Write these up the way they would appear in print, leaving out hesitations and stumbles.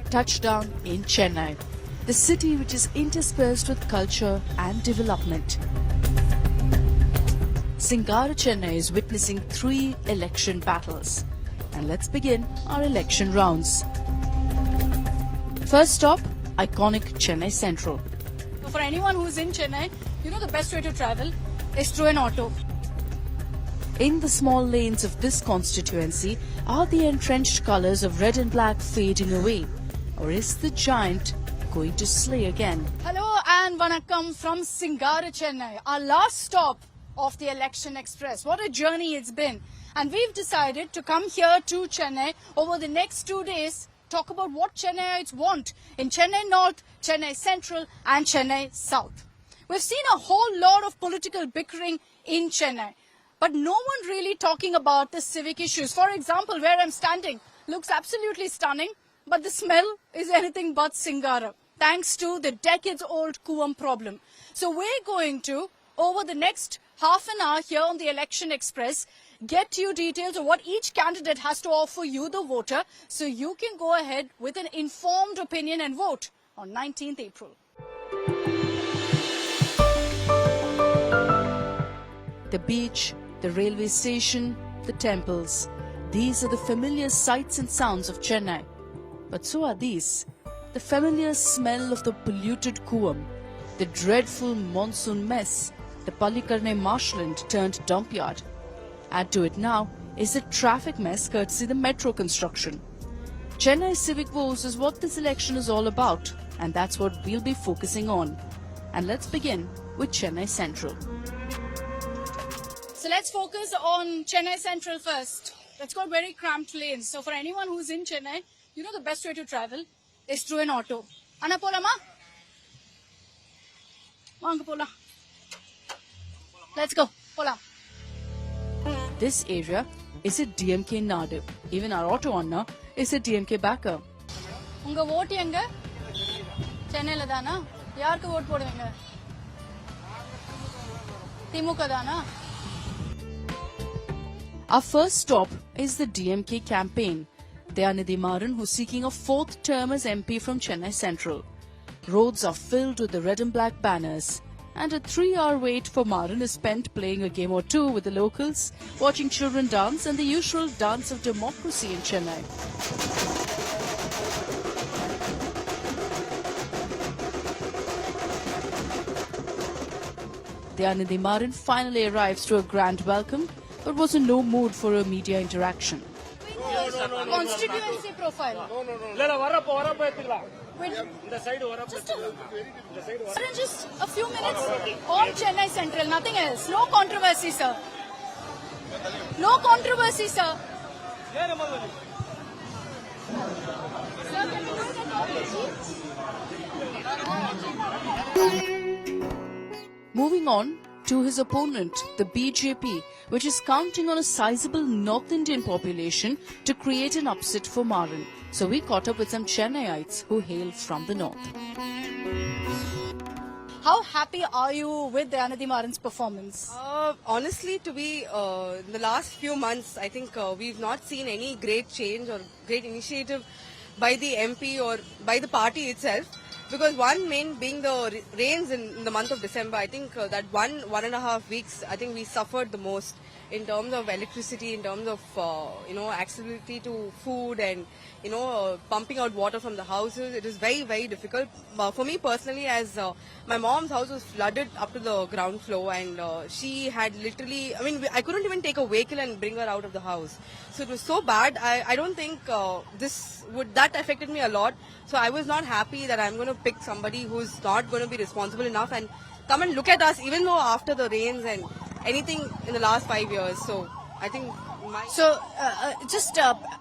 touchdown in Chennai, the city which is interspersed with culture and development. Singara Chennai is witnessing 3 election battles. And let's begin our election rounds. First stop, iconic Chennai Central. So for anyone who's in Chennai, you know the best way to travel is through an auto. In the small lanes of this constituency, are the entrenched colours of red and black fading away? Or is the giant going to slay again? Hello and vanakkam from Singara Chennai, our last stop of the election express. What a journey it's been. And we've decided to come here to Chennai over the next 2 days, talk about what Chennaiites want in Chennai North, Chennai Central and Chennai South. We've seen a whole lot of political bickering in Chennai, but no one really talking about the civic issues. For example, where I'm standing looks absolutely stunning, but the smell is anything but Singara, thanks to the decades-old Kuvam problem. So we're going to, over the next half an hour here on the Election Express, get you details of what each candidate has to offer you, the voter, so you can go ahead with an informed opinion and vote on 19th April. The beach, the railway station, the temples. These are the familiar sights and sounds of Chennai. But so are these. The familiar smell of the polluted Kuvam, the dreadful monsoon mess, the Pallikarnai marshland turned dump yard. Add to it now is the traffic mess courtesy the metro construction. Chennai civic woes is what this election is all about, and that's what we'll be focusing on. And let's begin with Chennai Central. So let's focus on Chennai Central first. It's got very cramped lanes. So for anyone who's in Chennai, you know the best way to travel is through an auto. Anna polama? Vanga pola. Let's go. Pola. This area is a DMK Nadu. Even our auto owner is a DMK backer. Unga vote enga? Chennai la dana? Yarku vote poduvenga? Timuka dana? Our first stop is the DMK campaign. Dayanidhi Maran, who's seeking a 4th term as MP from Chennai Central. Roads are filled with the red and black banners. And a 3-hour wait for Maran is spent playing a game or two with the locals, watching children dance and the usual dance of democracy in Chennai. Dayanidhi Maran finally arrives to a grand welcome, but was in no mood for a media interaction. Constituency profile. Just a few minutes on Chennai Central, nothing else. No controversy, sir. No controversy, sir. Moving on to his opponent, the BJP, which is counting on a sizable North Indian population to create an upset for Maran. So we caught up with some Chennaiites who hail from the north. How happy are you with Dayanidhi Maran's performance? Honestly, to be in the last few months, I think we've not seen any great change or great initiative by the MP or by the party itself. Because one main being the rains in the month of December, I think that 1.5 weeks, I think we suffered the most in terms of electricity, in terms of, accessibility to food and, pumping out water from the houses. It is very, very difficult. For me personally, as my mom's house was flooded up to the ground floor and she had literally, I couldn't even take a vehicle and bring her out of the house. So it was so bad. I don't think that affected me a lot. So I was not happy that I'm going to pick somebody who's not going to be responsible enough and come and look at us, even though after the rains and anything in the last 5 years. So I think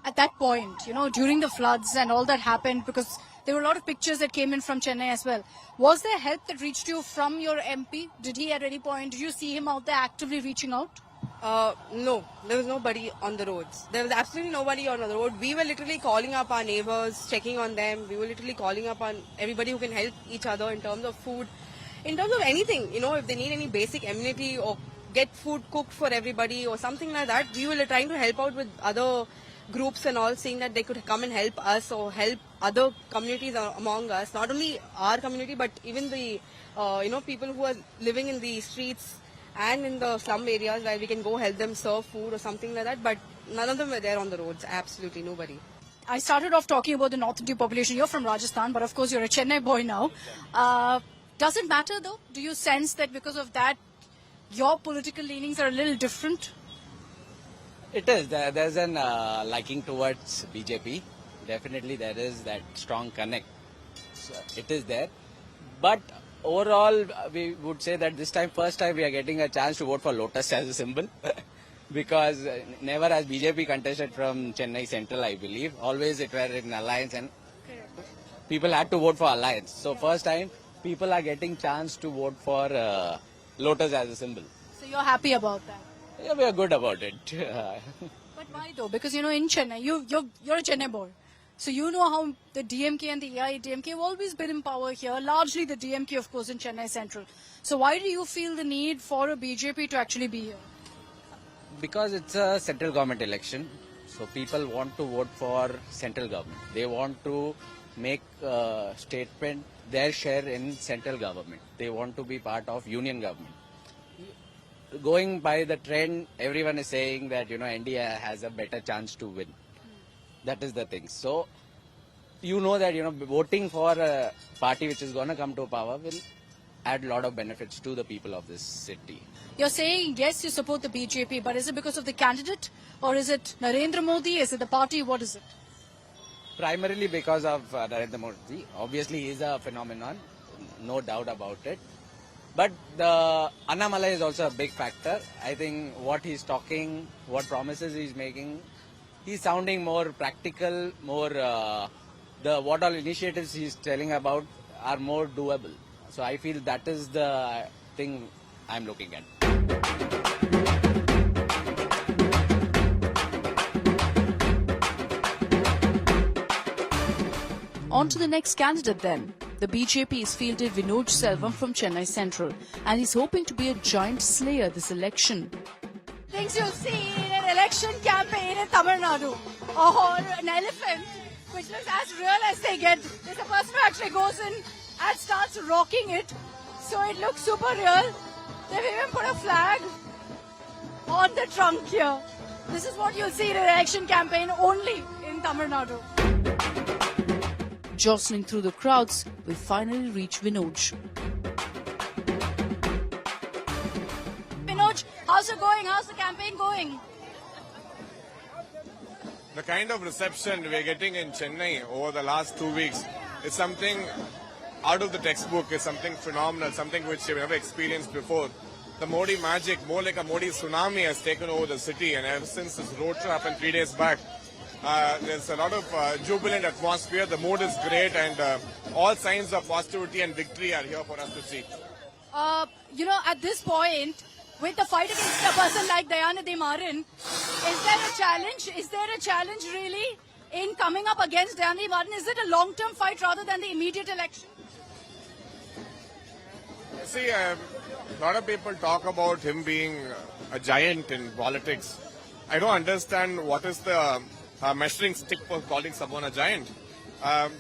at that point, during the floods and all that happened, because there were a lot of pictures that came in from Chennai as well. Was there help that reached you from your MP? Did he at any point, did you see him out there actively reaching out? No, there was nobody on the roads. There was absolutely nobody on the road. We were literally calling up our neighbors, checking on them. We were literally calling up on everybody who can help each other in terms of food, in terms of anything, if they need any basic amenity or get food cooked for everybody or something like that. We were trying to help out with other groups and all, saying that they could come and help us or help other communities among us. Not only our community, but even the people who are living in the streets and in the slum areas, where we can go help them serve food or something like that. But none of them were there on the roads. Absolutely nobody. I started off talking about the North Indian population. You're from Rajasthan, but of course you're a Chennai boy now. Does it matter though? Do you sense that because of that, your political leanings are a little different? It is. There's an liking towards BJP. Definitely there is that strong connect. So it is there. But overall, we would say that this time, first time we are getting a chance to vote for Lotus as a symbol. Because never has BJP contested from Chennai Central, I believe. Always it were in alliance and people had to vote for alliance. So first time people are getting chance to vote for Lotus as a symbol. So you're happy about that? Yeah, we are good about it. But why though? Because in Chennai, you're a Chennai boy. So you know how the DMK and the AIDMK have always been in power here. Largely the DMK, of course, in Chennai Central. So why do you feel the need for a BJP to actually be here? Because it's a central government election, so people want to vote for central government. They want to make a statement, their share in central government. They want to be part of union government. Going by the trend, everyone is saying that, India has a better chance to win. That is the thing. So, that, voting for a party which is going to come to power will add a lot of benefits to the people of this city. You're saying, yes, you support the BJP, but is it because of the candidate? Or is it Narendra Modi? Is it the party? What is it? Primarily because of Narendra Modi. Obviously, he is a phenomenon. No doubt about it. But the Annamalai is also a big factor. I think what he's talking, what promises he's making, he's sounding more practical, more what all initiatives he's telling about are more doable. So I feel that is the thing I'm looking at. On to the next candidate then. The BJP has fielded Vinoj Selvam from Chennai Central and he's hoping to be a giant slayer this election. Things you'll see in an election campaign in Tamil Nadu, or an elephant which looks as real as they get. There's a person who actually goes in and starts rocking it, so it looks super real. They've even put a flag on the trunk here. This is what you'll see in an election campaign only in Tamil Nadu. Jostling through the crowds, we finally reach Vinoj. Vinoj, how's it going? How's the campaign going? The kind of reception we're getting in Chennai over the last 2 weeks is something out of the textbook, is something phenomenal, something which we've never experienced before. The Modi magic, more like a Modi tsunami, has taken over the city, and ever since this road show happened 3 days back, there's a lot of jubilant atmosphere. The mood is great, and all signs of positivity and victory are here for us to see. At this point, with the fight against a person like Dayanidhi Maran, is there a challenge? Is there a challenge really in coming up against Dayanidhi Maran? Is it a long-term fight rather than the immediate election? See, a lot of people talk about him being a giant in politics. I don't understand what is the measuring stick for calling someone a giant.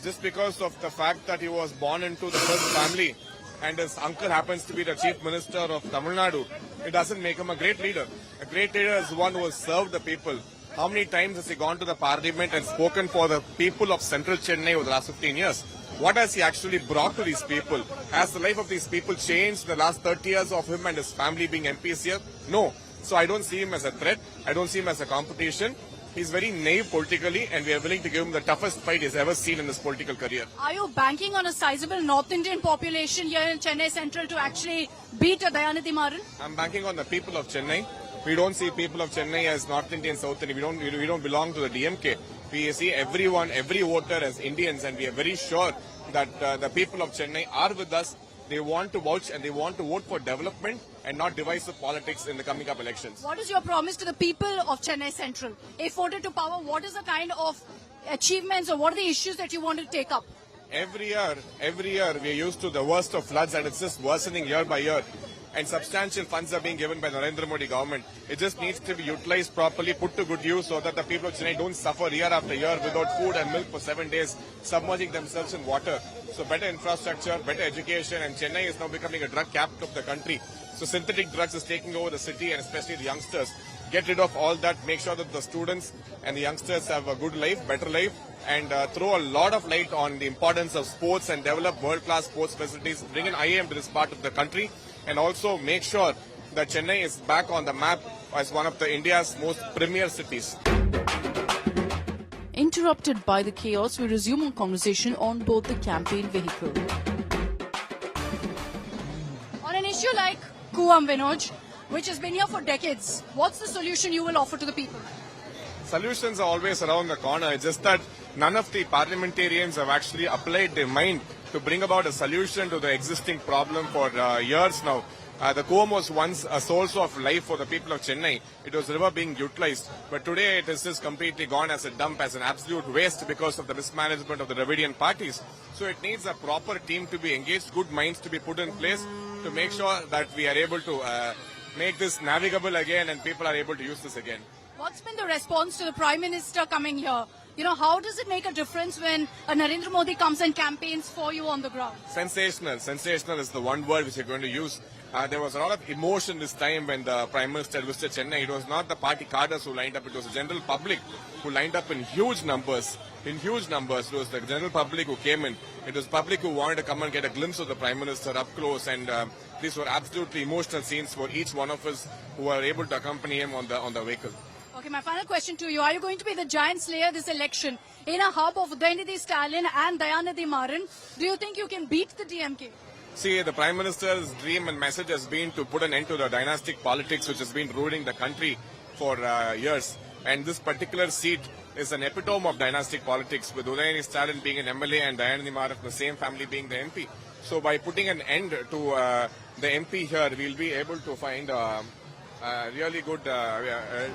Just because of the fact that he was born into the first family and his uncle happens to be the chief minister of Tamil Nadu, it doesn't make him a great leader. A great leader is one who has served the people. How many times has he gone to the parliament and spoken for the people of central Chennai over the last 15 years? What has he actually brought to these people? Has the life of these people changed in the last 30 years of him and his family being MPs here? No. So I don't see him as a threat. I don't see him as a competition. He's very naive politically, and we are willing to give him the toughest fight he's ever seen in his political career. Are you banking on a sizable North Indian population here in Chennai Central to actually beat Dayanidhi Maran? I'm banking on the people of Chennai. We don't see people of Chennai as North Indian, South Indian. We don't belong to the DMK. We see everyone, every voter as Indians, and we are very sure that the people of Chennai are with us. They want to vouch and they want to vote for development and not divisive politics in the coming up elections. What is your promise to the people of Chennai Central? If voted to power, what is the kind of achievements or what are the issues that you want to take up? Every year we are used to the worst of floods, and it's just worsening year by year. and substantial funds are being given by the Narendra Modi government. It just needs to be utilized properly, put to good use so that the people of Chennai don't suffer year after year without food and milk for 7 days, submerging themselves in water. So better infrastructure, better education, and Chennai is now becoming a drug capital of the country. So synthetic drugs is taking over the city and especially the youngsters. Get rid of all that, make sure that the students and the youngsters have a good life, better life, and throw a lot of light on the importance of sports and develop world-class sports facilities, bring an IAM to this part of the country, and also make sure that Chennai is back on the map as one of the India's most premier cities. Interrupted by the chaos, we resume our conversation on board the campaign vehicle. On an issue like Kuam, Vinoj, which has been here for decades, what's the solution you will offer to the people? Solutions are always around the corner. It's just that none of the parliamentarians have actually applied their mind to bring about a solution to the existing problem for years now. The Kuam was once a source of life for the people of Chennai. It was a river being utilized. But today it is just completely gone as a dump, as an absolute waste because of the mismanagement of the Dravidian parties. So it needs a proper team to be engaged, good minds to be put in place to make sure that we are able to make this navigable again and people are able to use this again. What's been the response to the Prime Minister coming here? You know, how does it make a difference when a Narendra Modi comes and campaigns for you on the ground? Sensational. Sensational is the one word which we're going to use. There was a lot of emotion this time when the Prime Minister visited Chennai. It was not the party cadres who lined up. It was the general public who lined up in huge numbers. It was the general public who came in. It was public who wanted to come and get a glimpse of the Prime Minister up close. And these were absolutely emotional scenes for each one of us who were able to accompany him on the vehicle. Okay, my final question to you. Are you going to be the giant slayer this election in a hub of Dayanidhi Stalin and Dayanidhi Maran? Do you think you can beat the DMK? See, the Prime Minister's dream and message has been to put an end to the dynastic politics which has been ruling the country for years. And this particular seat is an epitome of dynastic politics, with Dayanidhi Stalin being an MLA and Dayanidhi Maran, the same family, being the MP. So by putting an end to the MP here, we'll be able to find really good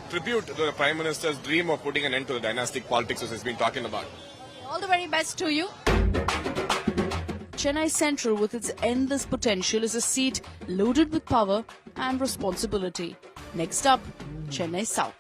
tribute to the Prime Minister's dream of putting an end to the dynastic politics which he's been talking about. All the very best to you. Chennai Central, with its endless potential, is a seat loaded with power and responsibility. Next up, Chennai South.